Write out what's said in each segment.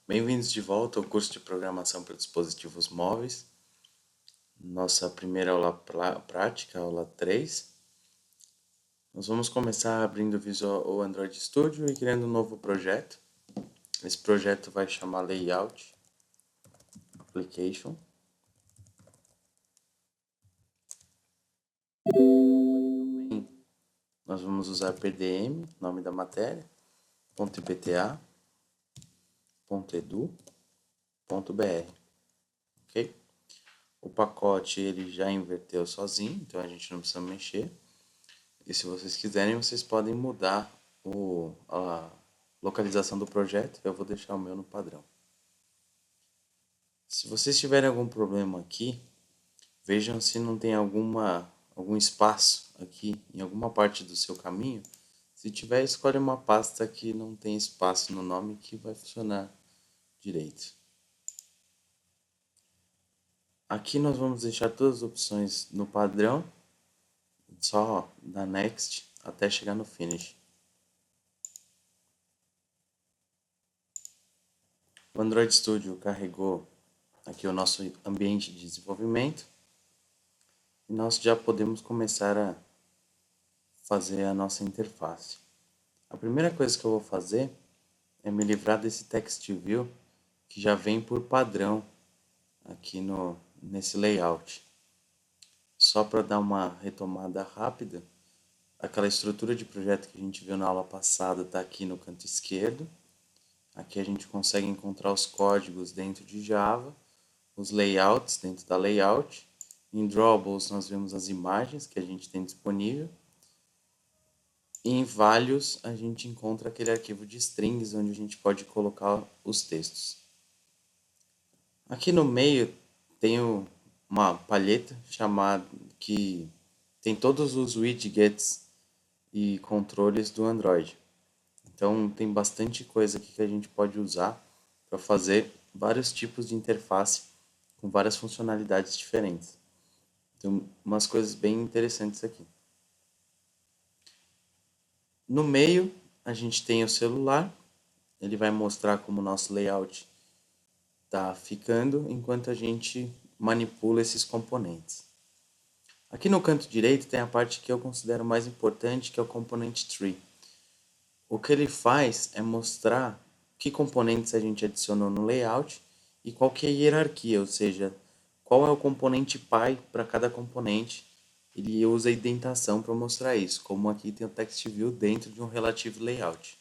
Bem-vindos de volta ao curso de Programação para Dispositivos Móveis. Nossa primeira aula prática, aula 3. Nós vamos começar abrindo o Android Studio e criando um novo projeto. Esse projeto vai chamar Layout Application. Nós vamos usar PDM, nome da matéria, .ipta, .edu, .br, ok? O pacote ele já inverteu sozinho, então a gente não precisa mexer. E se vocês quiserem, vocês podem mudar a localização do projeto. Eu vou deixar o meu no padrão. Se vocês tiverem algum problema aqui, vejam se não tem algum espaço aqui em alguma parte do seu caminho. Se tiver, escolhe uma pasta que não tem espaço no nome que vai funcionar direito. Aqui nós vamos deixar todas as opções no padrão, só da Next até chegar no Finish. O Android Studio carregou aqui o nosso ambiente de desenvolvimento e nós já podemos começar a fazer a nossa interface. A primeira coisa que eu vou fazer é me livrar desse Text View que já vem por padrão aqui nesse layout. Só para dar uma retomada rápida, aquela estrutura de projeto que a gente viu na aula passada está aqui no canto esquerdo. Aqui a gente consegue encontrar os códigos dentro de Java, os layouts dentro da layout. Em Drawbles nós vemos as imagens que a gente tem disponível. E em Values a gente encontra aquele arquivo de strings onde a gente pode colocar os textos. Aqui no meio tem uma palheta chamada que tem todos os widgets e controles do Android. Então tem bastante coisa aqui que a gente pode usar para fazer vários tipos de interface com várias funcionalidades diferentes. Tem umas coisas bem interessantes aqui. No meio a gente tem o celular, ele vai mostrar como o nosso layout está ficando enquanto a gente manipula esses componentes. Aqui no canto direito tem a parte que eu considero mais importante, que é o Component Tree. O que ele faz é mostrar que componentes a gente adicionou no layout e qual que é a hierarquia, ou seja, qual é o componente pai para cada componente. Ele usa a indentação para mostrar isso, como aqui tem o Text View dentro de um Relative Layout.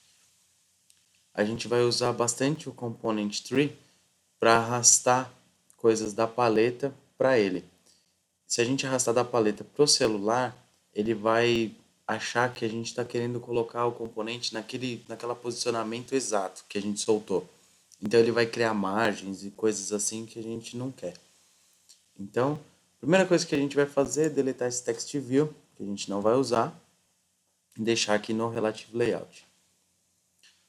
A gente vai usar bastante o Component Tree para arrastar coisas da paleta para ele. Se a gente arrastar da paleta para o celular, ele vai achar que a gente está querendo colocar o componente naquela posicionamento exato que a gente soltou. Então ele vai criar margens e coisas assim que a gente não quer. Então, a primeira coisa que a gente vai fazer é deletar esse text view, que a gente não vai usar, e deixar aqui no Relative Layout.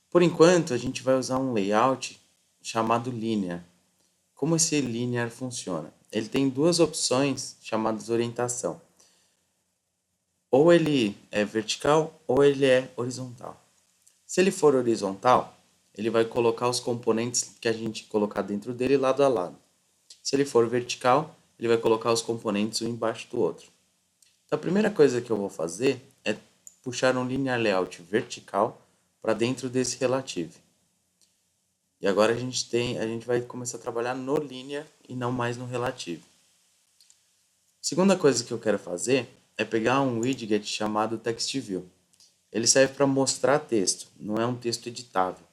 Por enquanto, a gente vai usar um layout chamado Linear. Como esse Linear funciona? Ele tem duas opções chamadas orientação. Ou ele é vertical ou ele é horizontal. Se ele for horizontal, ele vai colocar os componentes que a gente colocar dentro dele lado a lado. Se ele for vertical, ele vai colocar os componentes um embaixo do outro. Então a primeira coisa que eu vou fazer é puxar um linear layout vertical para dentro desse relative. E agora a gente vai começar a trabalhar no linear e não mais no relative. Segunda coisa que eu quero fazer é pegar um widget chamado TextView. Ele serve para mostrar texto, não é um texto editável.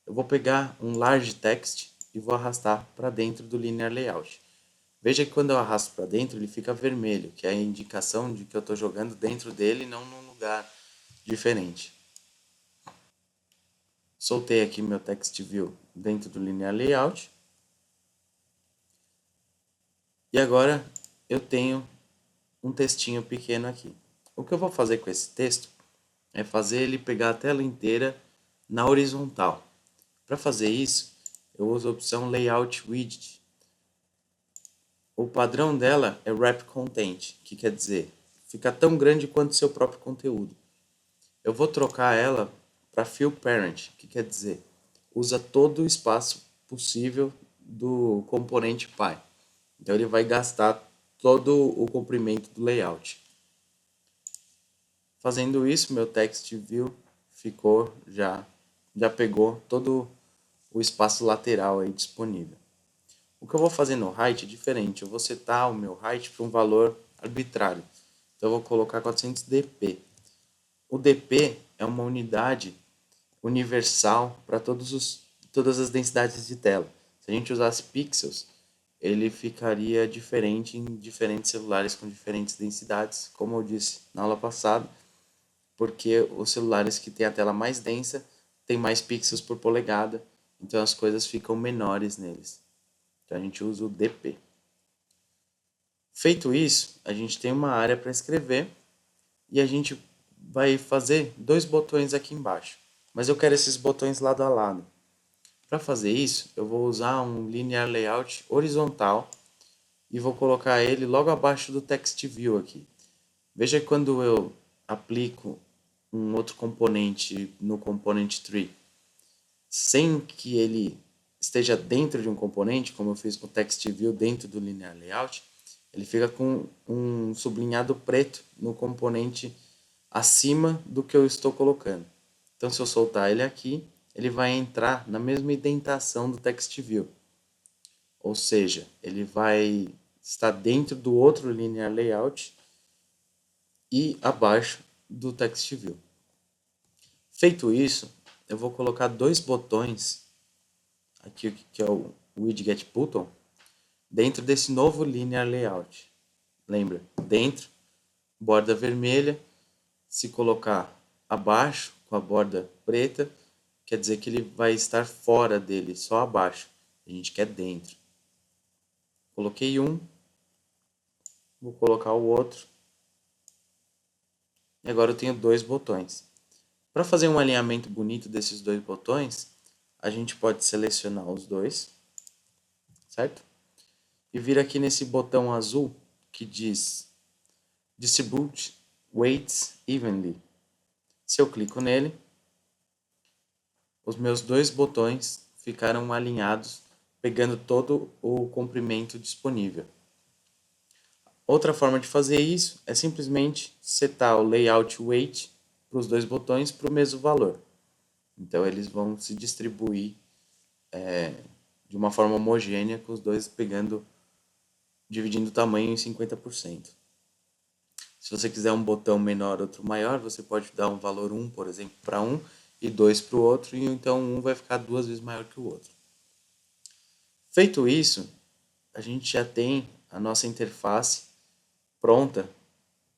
Eu vou pegar um large text e vou arrastar para dentro do linear layout. Veja que quando eu arrasto para dentro ele fica vermelho, que é a indicação de que eu estou jogando dentro dele e não num lugar diferente. Soltei aqui meu TextView dentro do linear layout. E agora eu tenho um textinho pequeno aqui. O que eu vou fazer com esse texto é fazer ele pegar a tela inteira na horizontal. Para fazer isso, eu uso a opção Layout Widget. O padrão dela é Wrap Content, que quer dizer, fica tão grande quanto o seu próprio conteúdo. Eu vou trocar ela para Fill Parent, que quer dizer, usa todo o espaço possível do componente Py. Então ele vai gastar todo o comprimento do layout. Fazendo isso, meu text view ficou já pegou todo o espaço lateral aí disponível. O que eu vou fazer no height é diferente. Eu vou setar o meu height para um valor arbitrário. Então eu vou colocar 400 dp. O dp é uma unidade universal para todas as densidades de tela. Se a gente usasse pixels, ele ficaria diferente em diferentes celulares com diferentes densidades, como eu disse na aula passada, porque os celulares que têm a tela mais densa têm mais pixels por polegada, então as coisas ficam menores neles. Então a gente usa o dp. Feito isso, a gente tem uma área para escrever e a gente vai fazer dois botões aqui embaixo. Mas eu quero esses botões lado a lado. Para fazer isso, eu vou usar um linear layout horizontal e vou colocar ele logo abaixo do text view aqui. Veja que quando eu aplico um outro componente no component tree, sem que ele esteja dentro de um componente, como eu fiz com o text view dentro do linear layout, ele fica com um sublinhado preto no componente acima do que eu estou colocando. Então, se eu soltar ele aqui, ele vai entrar na mesma indentação do text view. Ou seja, ele vai estar dentro do outro linear layout e abaixo do text view. Feito isso, eu vou colocar dois botões aqui, que é o widget button, dentro desse novo linear layout. Lembra? Dentro, borda vermelha. Se colocar abaixo, com a borda preta, quer dizer que ele vai estar fora dele, só abaixo. A gente quer dentro. Coloquei um, vou colocar o outro. E agora eu tenho dois botões. Para fazer um alinhamento bonito desses dois botões, a gente pode selecionar os dois, certo? E vir aqui nesse botão azul que diz Distribute Weights Evenly. Se eu clico nele, os meus dois botões ficaram alinhados, pegando todo o comprimento disponível. Outra forma de fazer isso é simplesmente setar o layout weight para os dois botões para o mesmo valor. Então eles vão se distribuir de uma forma homogênea, com os dois dividindo o tamanho em 50%. Se você quiser um botão menor, outro maior, você pode dar um valor 1, por exemplo, para um e 2 para o outro, e então um vai ficar duas vezes maior que o outro. Feito isso, a gente já tem a nossa interface pronta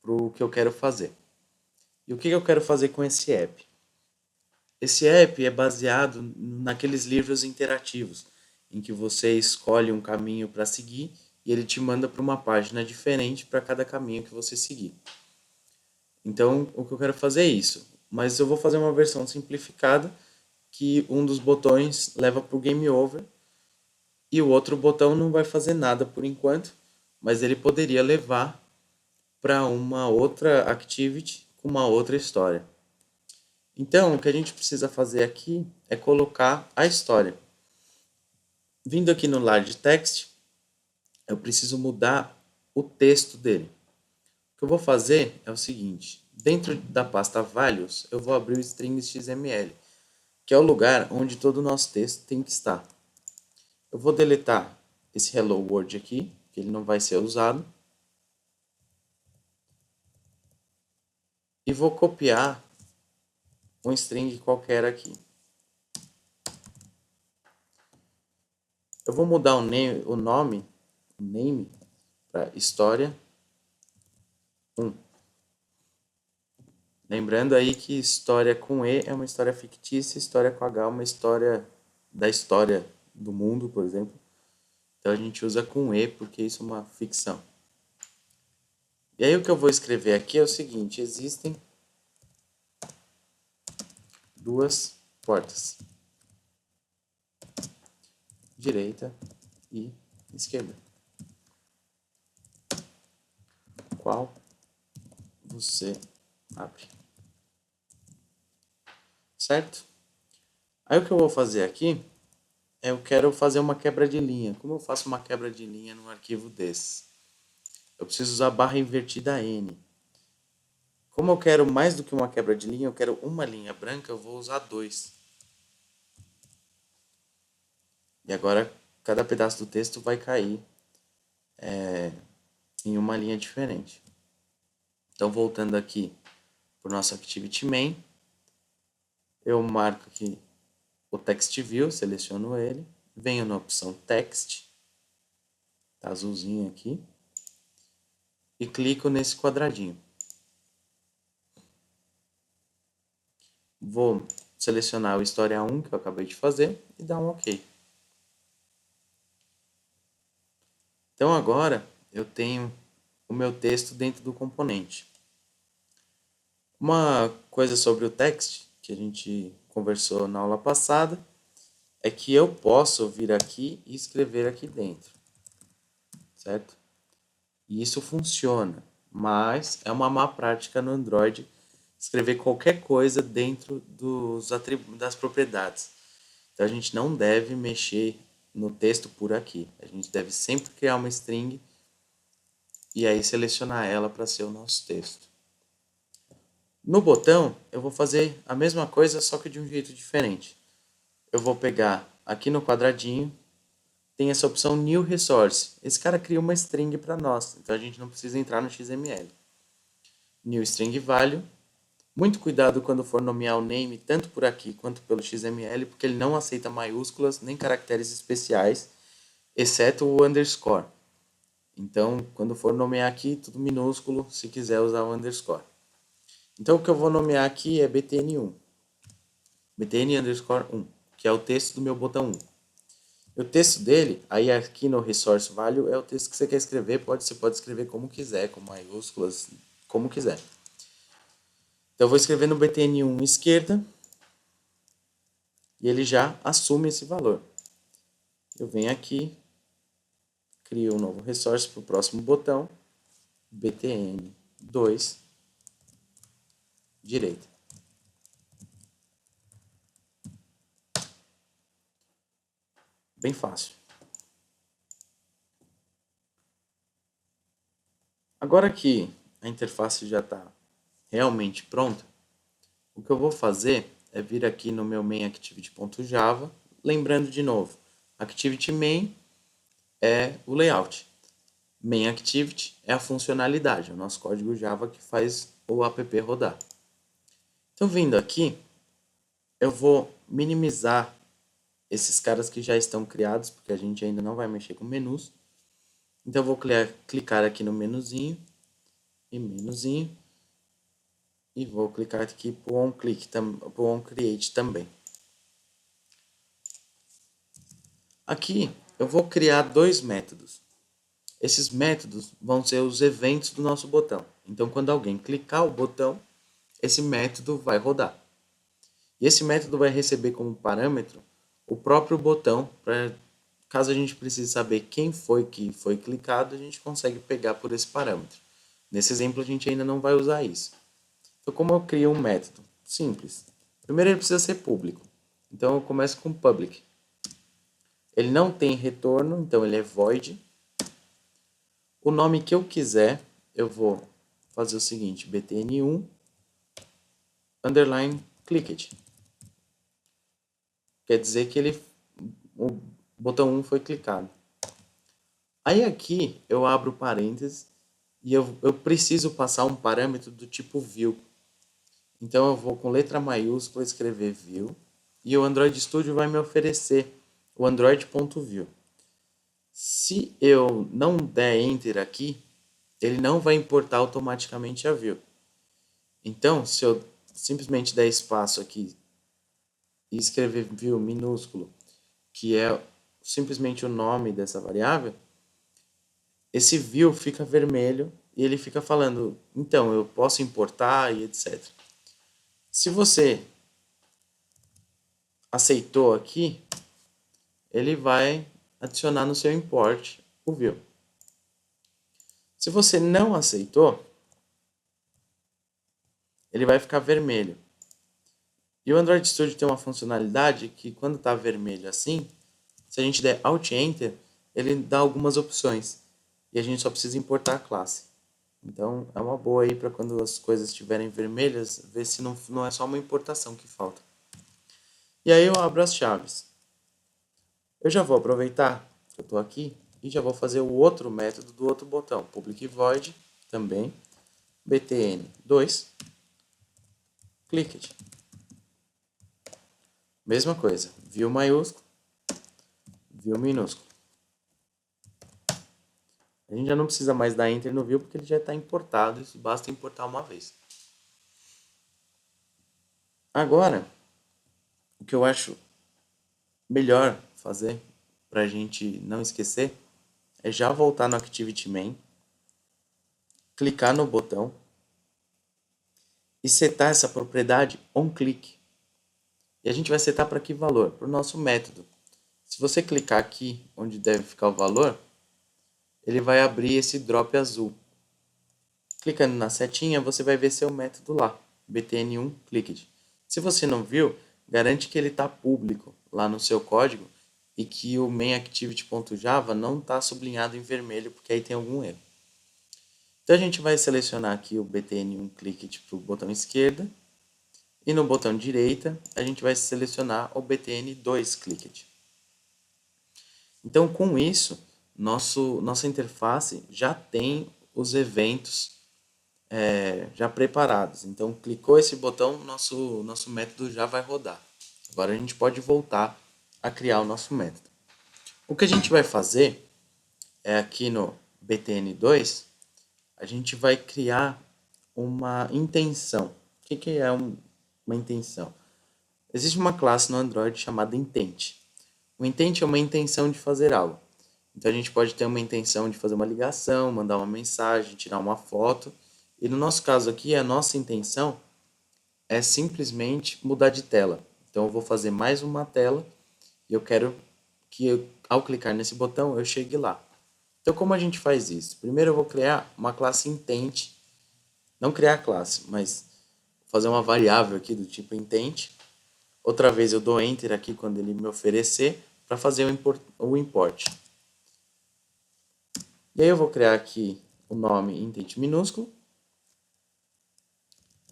para o que eu quero fazer. E o que eu quero fazer com esse app? Esse app é baseado naqueles livros interativos, em que você escolhe um caminho para seguir e ele te manda para uma página diferente para cada caminho que você seguir. Então, o que eu quero fazer é isso, mas eu vou fazer uma versão simplificada que um dos botões leva para o Game Over e o outro botão não vai fazer nada por enquanto, mas ele poderia levar para uma outra activity com uma outra história. Então, o que a gente precisa fazer aqui é colocar a história. Vindo aqui no Large Text, eu preciso mudar o texto dele. O que eu vou fazer é o seguinte: dentro da pasta values, eu vou abrir o strings.xml, que é o lugar onde todo o nosso texto tem que estar. Eu vou deletar esse hello world aqui, que ele não vai ser usado. E vou copiar um string qualquer aqui. Eu vou mudar o nome para história 1. Lembrando aí que história com E é uma história fictícia, história com H é uma história da história do mundo, por exemplo. Então a gente usa com E porque isso é uma ficção. E aí o que eu vou escrever aqui é o seguinte: existem duas portas, direita e esquerda. Qual você abre? Certo? Aí o que eu vou fazer aqui eu quero fazer uma quebra de linha. Como eu faço uma quebra de linha num arquivo desse? Eu preciso usar barra invertida N. Como eu quero mais do que uma quebra de linha, eu quero uma linha branca, eu vou usar 2. E agora cada pedaço do texto vai cair em uma linha diferente. Então, voltando aqui para o nosso Activity Main, eu marco aqui o Text View, seleciono ele, venho na opção Text, tá azulzinho aqui, e clico nesse quadradinho. Vou selecionar o História 1 que eu acabei de fazer e dar um OK. Então agora eu tenho o meu texto dentro do componente. Uma coisa sobre o text que a gente conversou na aula passada é que eu posso vir aqui e escrever aqui dentro, certo? E isso funciona, mas é uma má prática no Android escrever qualquer coisa dentro das propriedades. Então a gente não deve mexer no texto por aqui. A gente deve sempre criar uma string e aí selecionar ela para ser o nosso texto. No botão, eu vou fazer a mesma coisa, só que de um jeito diferente. Eu vou pegar aqui no quadradinho, tem essa opção New Resource. Esse cara cria uma string para nós, então a gente não precisa entrar no XML. New String Value. Muito cuidado quando for nomear o name, tanto por aqui quanto pelo XML, porque ele não aceita maiúsculas nem caracteres especiais, exceto o underscore. Então, quando for nomear aqui, tudo minúsculo, se quiser usar o underscore. Então, o que eu vou nomear aqui é btn1. btn underscore 1, que é o texto do meu botão 1. O texto dele, aí aqui no resource value, é o texto que você quer escrever. Você pode escrever como quiser, com maiúsculas, como quiser. Então, eu vou escrever no btn1 esquerda e ele já assume esse valor. Eu venho aqui, crio um novo resource para o próximo botão, btn2 direita. Bem fácil. Agora que a interface já está realmente pronta, o que eu vou fazer é vir aqui no meu main.activity.java, lembrando de novo, activity main é o layout, main activity é a funcionalidade, é o nosso código Java que faz o app rodar. Então, vindo aqui, eu vou minimizar esses caras que já estão criados, porque a gente ainda não vai mexer com menus. Então, eu vou clicar aqui no menuzinho e vou clicar aqui para o onCreate também. Aqui eu vou criar dois métodos. Esses métodos vão ser os eventos do nosso botão. Então, quando alguém clicar o botão, esse método vai rodar. E esse método vai receber como parâmetro o próprio botão, para caso a gente precise saber quem foi que foi clicado, a gente consegue pegar por esse parâmetro. Nesse exemplo, a gente ainda não vai usar isso. Então, como eu crio um método? Simples. Primeiro, ele precisa ser público. Então, eu começo com public. Ele não tem retorno, então ele é void. O nome que eu quiser, eu vou fazer o seguinte, btn1 underline clicked. Quer dizer que o botão 1 foi clicado. Aí aqui eu abro parênteses e eu preciso passar um parâmetro do tipo view. Então eu vou com letra maiúscula escrever view e o Android Studio vai me oferecer o android.view. Se eu não der enter aqui, ele não vai importar automaticamente a view. Então, se eu simplesmente der espaço aqui e escrever view minúsculo, que é simplesmente o nome dessa variável, esse view fica vermelho e ele fica falando, então, eu posso importar e etc. Se você aceitou aqui, ele vai adicionar no seu import o view. Se você não aceitou, ele vai ficar vermelho. E o Android Studio tem uma funcionalidade que quando está vermelho assim, Se a gente der Alt Enter, ele dá algumas opções. E a gente só precisa importar a classe. Então, é uma boa aí para quando as coisas estiverem vermelhas, ver se não é só uma importação que falta. E aí eu abro as chaves. Eu já vou aproveitar que eu estou aqui e já vou fazer o outro método do outro botão. Public Void também, btn2, clicked. Mesma coisa, view maiúsculo, view minúsculo. A gente já não precisa mais dar enter no view porque ele já está importado, isso basta importar uma vez. Agora, o que eu acho melhor fazer para a gente não esquecer é já voltar no Activity Main, clicar no botão e setar essa propriedade onClick. E a gente vai setar para que valor? Para o nosso método. Se você clicar aqui onde deve ficar o valor, ele vai abrir esse drop azul. Clicando na setinha, você vai ver seu método lá, btn1 clicked. Se você não viu, garante que ele está público lá no seu código e que o mainActivity.java não está sublinhado em vermelho, porque aí tem algum erro. Então a gente vai selecionar aqui o btn1 clicked para o botão esquerda e no botão direita a gente vai selecionar o btn2 clicked. Então com isso, nossa interface já tem os eventos já preparados. Então, clicou esse botão, nosso método já vai rodar. Agora a gente pode voltar a criar o nosso método. O que a gente vai fazer é aqui no btn2, a gente vai criar uma intenção. O que é uma intenção? Existe uma classe no Android chamada intent. O intent é uma intenção de fazer algo. Então a gente pode ter uma intenção de fazer uma ligação, mandar uma mensagem, tirar uma foto. E no nosso caso aqui, a nossa intenção é simplesmente mudar de tela. Então eu vou fazer mais uma tela e eu quero que ao clicar nesse botão eu chegue lá. Então como a gente faz isso? Primeiro eu vou criar uma classe intent, não criar a classe, mas fazer uma variável aqui do tipo intent. Outra vez eu dou enter aqui quando ele me oferecer para fazer o import. E aí eu vou criar aqui o nome intent minúsculo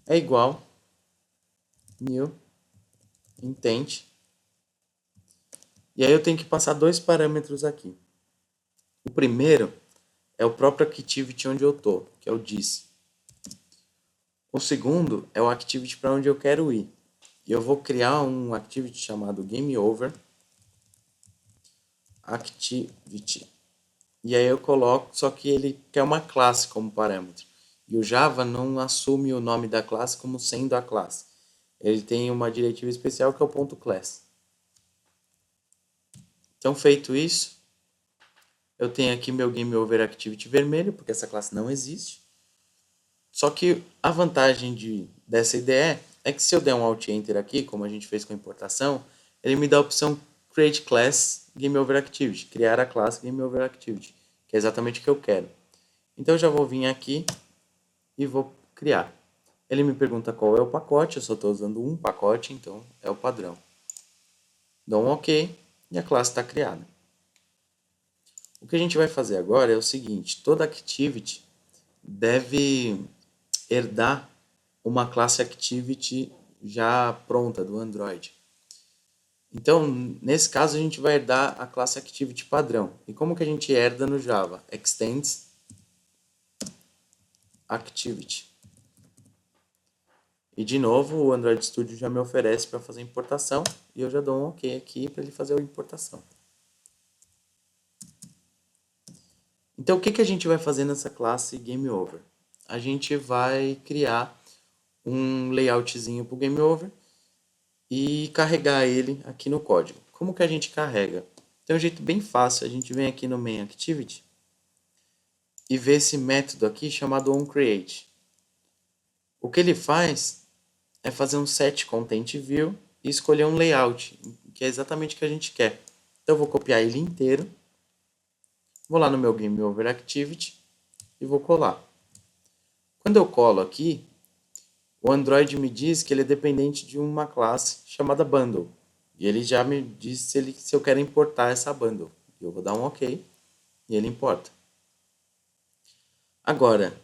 é igual new intent. E aí eu tenho que passar dois parâmetros aqui. O primeiro é o próprio activity onde eu estou, que é o this. O segundo é o activity para onde eu quero ir. E eu vou criar um activity chamado GameOverActivity. E aí eu coloco, só que ele quer uma classe como parâmetro. E o Java não assume o nome da classe como sendo a classe. Ele tem uma diretiva especial que é o .class. Então, feito isso, eu tenho aqui meu GameOverActivity vermelho, porque essa classe não existe. Só que a vantagem dessa IDE é que se eu der um Alt Enter aqui, como a gente fez com a importação, ele me dá a opção Create Class GameOverActivity, criar a classe GameOverActivity, que é exatamente o que eu quero. Então eu já vou vir aqui e vou criar. Ele me pergunta qual é o pacote, eu só estou usando um pacote, então é o padrão. Dou um OK e a classe está criada. O que a gente vai fazer agora é o seguinte, toda Activity deve herdar uma classe Activity já pronta do Android. Então, nesse caso, a gente vai herdar a classe Activity padrão. E como que a gente herda no Java? Extends Activity. E de novo, o Android Studio já me oferece para fazer importação e eu já dou um OK aqui para ele fazer a importação. Então, o que a gente vai fazer nessa classe GameOver? A gente vai criar um layoutzinho para o GameOver e carregar ele aqui no código. Como que a gente carrega? Tem um jeito bem fácil, a gente vem aqui no mainActivity e vê esse método aqui chamado onCreate. O que ele faz é fazer um setContentView e escolher um layout, que é exatamente o que a gente quer. Então eu vou copiar ele inteiro, vou lá no meu GameOverActivity e vou colar. Quando eu colo aqui, o Android me diz que ele é dependente de uma classe chamada Bundle. E ele já me disse se eu quero importar essa bundle. Eu vou dar um OK e ele importa. Agora,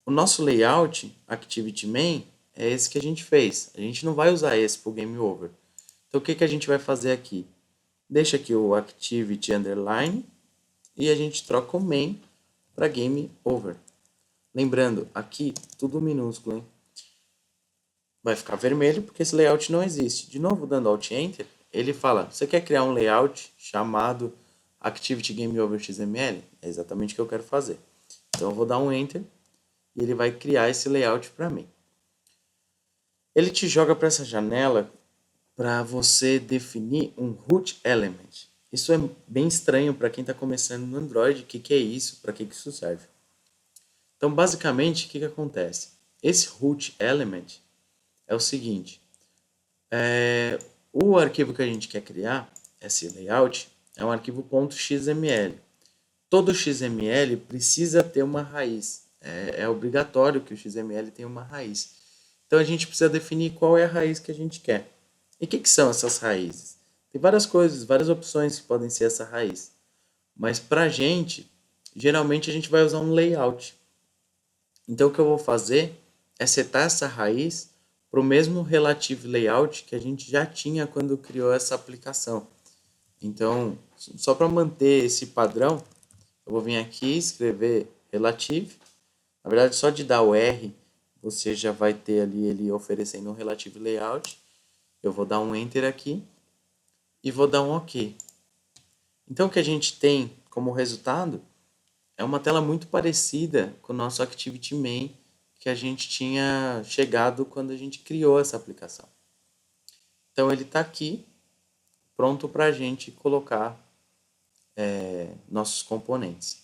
o nosso layout Activity Main é esse que a gente fez. A gente não vai usar esse para o Game Over. Então, o que, que a gente vai fazer aqui? Deixa aqui o Activity Underline e a gente troca o Main para Game Over. Lembrando, aqui tudo minúsculo, hein? Vai ficar vermelho porque esse layout não existe. De novo, dando Alt Enter, ele fala, você quer criar um layout chamado Activity Game Over XML? É exatamente o que eu quero fazer. Então eu vou dar um Enter e ele vai criar esse layout para mim. Ele te joga para essa janela para você definir um root element. Isso é bem estranho para quem está começando no Android. O que é isso? Para que isso serve? Então, basicamente, o que acontece? Esse root element é o seguinte. O arquivo que a gente quer criar, esse layout, é um arquivo .xml. Todo XML precisa ter uma raiz. É obrigatório que o XML tenha uma raiz. Então a gente precisa definir qual é a raiz que a gente quer. E o que são essas raízes? Tem várias coisas, várias opções que podem ser essa raiz. Mas para a gente, geralmente a gente vai usar um layout. Então o que eu vou fazer é setar essa raiz para o mesmo relative layout que a gente já tinha quando criou essa aplicação. Então, só para manter esse padrão, eu vou vir aqui escrever relative. Na verdade, só de dar o R, você já vai ter ali ele oferecendo um relative layout. Eu vou dar um Enter aqui e vou dar um OK. Então, o que a gente tem como resultado é uma tela muito parecida com o nosso Activity Main que a gente tinha chegado quando a gente criou essa aplicação. Então, ele está aqui, pronto para a gente colocar nossos componentes.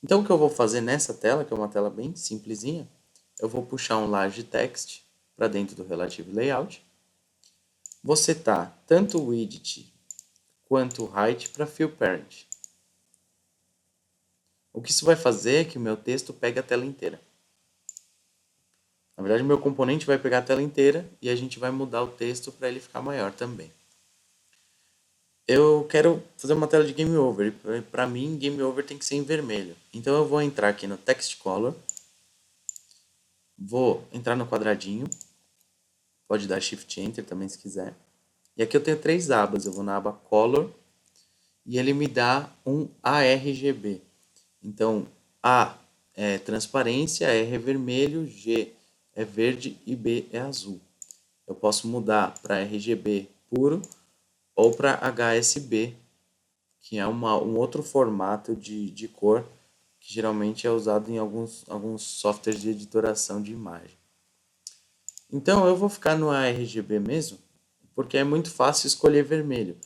Então, o que eu vou fazer nessa tela, que é uma tela bem simplesinha, eu vou puxar um large text para dentro do relative layout. Vou setar tanto o widget quanto o height para fill parent. O que isso vai fazer é que o meu texto pegue a tela inteira. Na verdade, o meu componente vai pegar a tela inteira e a gente vai mudar o texto para ele ficar maior também. Eu quero fazer uma tela de Game Over. Para mim, Game Over tem que ser em vermelho. Então eu vou entrar aqui no Text Color. Vou entrar no quadradinho. Pode dar Shift Enter também se quiser. E aqui eu tenho 3 abas. Eu vou na aba Color. E ele me dá um ARGB. Então, A é transparência, R é vermelho, G é verde e B é azul. Eu posso mudar para RGB puro ou para HSB, que é um outro formato de cor que geralmente é usado em alguns softwares de editoração de imagem. Então eu vou ficar no ARGB mesmo, porque é muito fácil escolher vermelho.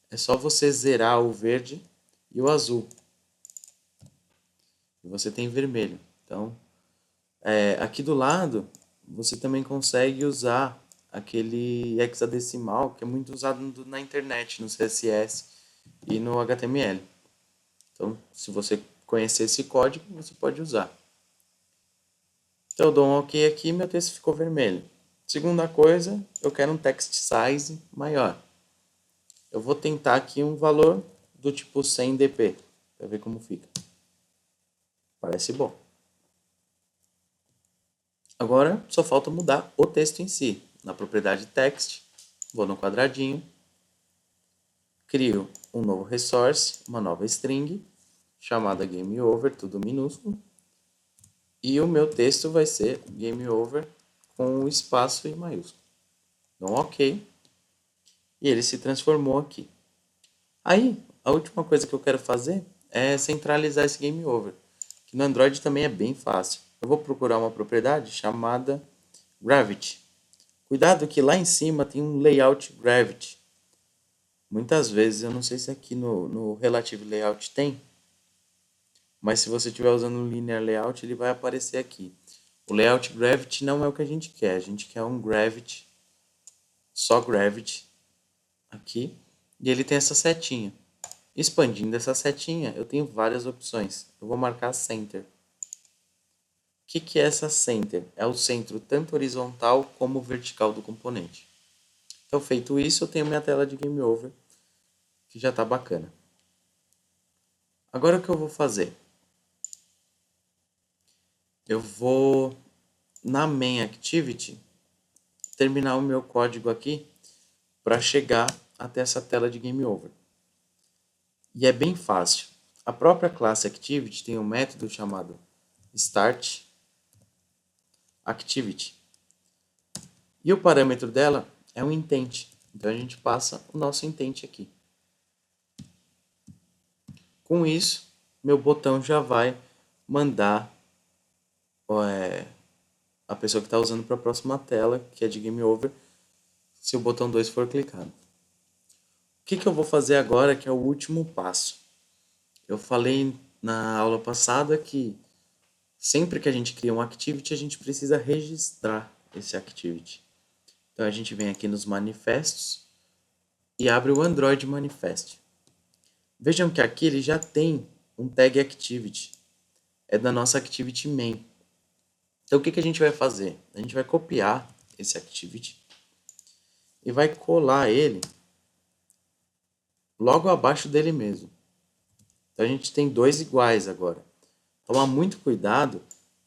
É só você zerar o verde e o azul. E você tem vermelho. Então, aqui do lado, você também consegue usar aquele hexadecimal que é muito usado na internet, no CSS e no HTML. Então, se você conhecer esse código, você pode usar. Então, eu dou um OK aqui e meu texto ficou vermelho. Segunda coisa, eu quero um text size maior. Eu vou tentar aqui um valor do tipo 100 dp, para ver como fica. Parece bom. Agora, só falta mudar o texto em si. Na propriedade text, vou no quadradinho, crio um novo resource, uma nova string, chamada game over, tudo minúsculo. E o meu texto vai ser game over com espaço e maiúsculo. Dou um OK. E ele se transformou aqui. Aí, a última coisa que eu quero fazer é centralizar esse game over. Que no Android também é bem fácil. Eu vou procurar uma propriedade chamada Gravity. Cuidado que lá em cima tem um layout Gravity. Muitas vezes, eu não sei se aqui no Relative Layout tem, mas se você estiver usando o Linear Layout, ele vai aparecer aqui. O Layout Gravity não é o que a gente quer quer um Gravity, só Gravity, aqui, e ele tem essa setinha. Expandindo essa setinha, eu tenho várias opções. Eu vou marcar Center. O que é essa Center? É o centro tanto horizontal como vertical do componente. Então, feito isso, eu tenho minha tela de Game Over, que já está bacana. Agora o que eu vou fazer? Eu vou, na Main Activity, terminar o meu código aqui para chegar até essa tela de Game Over. E é bem fácil. A própria classe Activity tem um método chamado Start Activity. E o parâmetro dela é um intent. Então a gente passa o nosso intent aqui. Com isso, meu botão já vai mandar a pessoa que está usando para a próxima tela, que é de Game Over, se o botão 2 for clicado. O que eu vou fazer agora, que é o último passo? Eu falei na aula passada que sempre que a gente cria um activity, a gente precisa registrar esse activity. Então a gente vem aqui nos manifestos e abre o Android Manifest. Vejam que aqui ele já tem um tag activity. É da nossa activity main. Então o que a gente vai fazer? A gente vai copiar esse activity e vai colar ele logo abaixo dele mesmo. Então a gente tem dois iguais agora. Tomar muito cuidado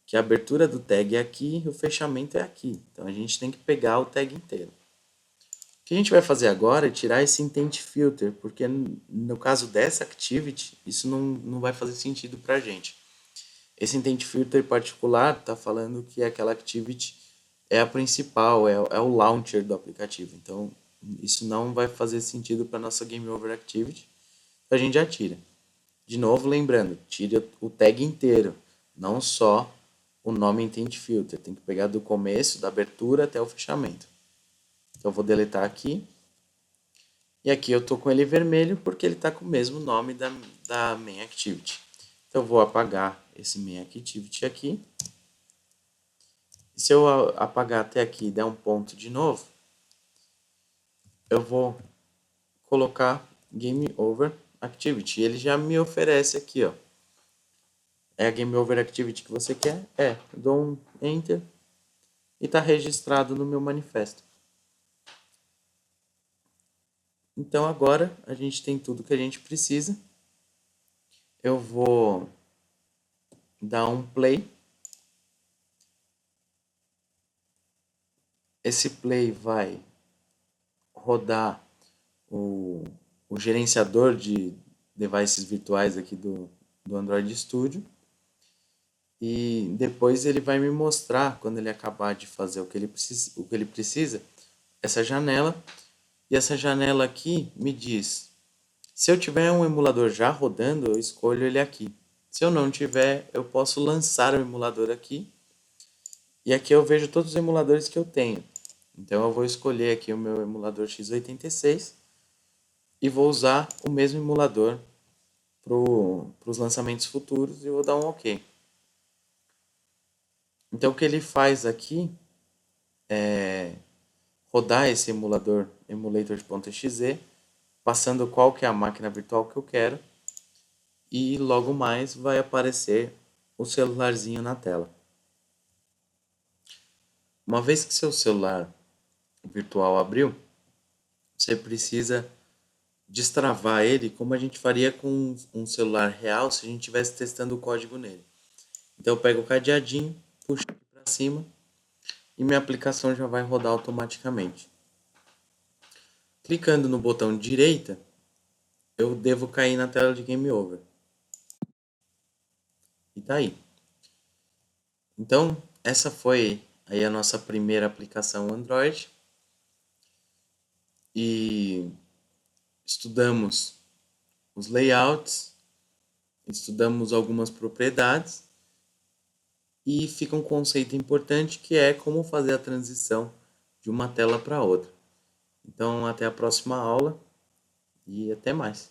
que a abertura do tag é aqui e o fechamento é aqui. Então a gente tem que pegar o tag inteiro. O que a gente vai fazer agora é tirar esse intent filter, porque no caso dessa activity, isso não vai fazer sentido para a gente. Esse intent filter particular está falando que aquela activity é a principal, é o launcher do aplicativo. Então, isso não vai fazer sentido para a nossa Game Over Activity. A gente já tira. De novo, lembrando, tira o tag inteiro, não só o nome intent filter. Tem que pegar do começo, da abertura até o fechamento. Então, eu vou deletar aqui. E aqui eu estou com ele vermelho porque ele está com o mesmo nome da main activity. Então, eu vou apagar esse main activity aqui. E se eu apagar até aqui e der um ponto de novo, eu vou colocar Game Over Activity. Ele já me oferece aqui, ó. É a Game Over Activity que você quer? É. Eu dou um Enter e está registrado no meu manifesto. Então agora a gente tem tudo que a gente precisa. Eu vou dar um play. Esse play vai rodar o gerenciador de devices virtuais aqui do Android Studio. E depois ele vai me mostrar, quando ele acabar de fazer o que ele precisa, essa janela. E essa janela aqui me diz, se eu tiver um emulador já rodando, eu escolho ele aqui. Se eu não tiver, eu posso lançar o emulador aqui. E aqui eu vejo todos os emuladores que eu tenho. Então eu vou escolher aqui o meu emulador x86 e vou usar o mesmo emulador para os lançamentos futuros e vou dar um OK. Então o que ele faz aqui é rodar esse emulador emulator.exe, passando qual que é a máquina virtual que eu quero, e logo mais vai aparecer o celularzinho na tela. Uma vez que seu celular virtual abriu, você precisa destravar ele como a gente faria com um celular real se a gente estivesse testando o código nele. Então eu pego o cadeadinho, puxo aqui para cima e minha aplicação já vai rodar automaticamente. Clicando no botão direita, eu devo cair na tela de Game Over. E tá aí. Então, essa foi aí a nossa primeira aplicação Android. E estudamos os layouts, estudamos algumas propriedades e fica um conceito importante que é como fazer a transição de uma tela para outra. Então, até a próxima aula e até mais.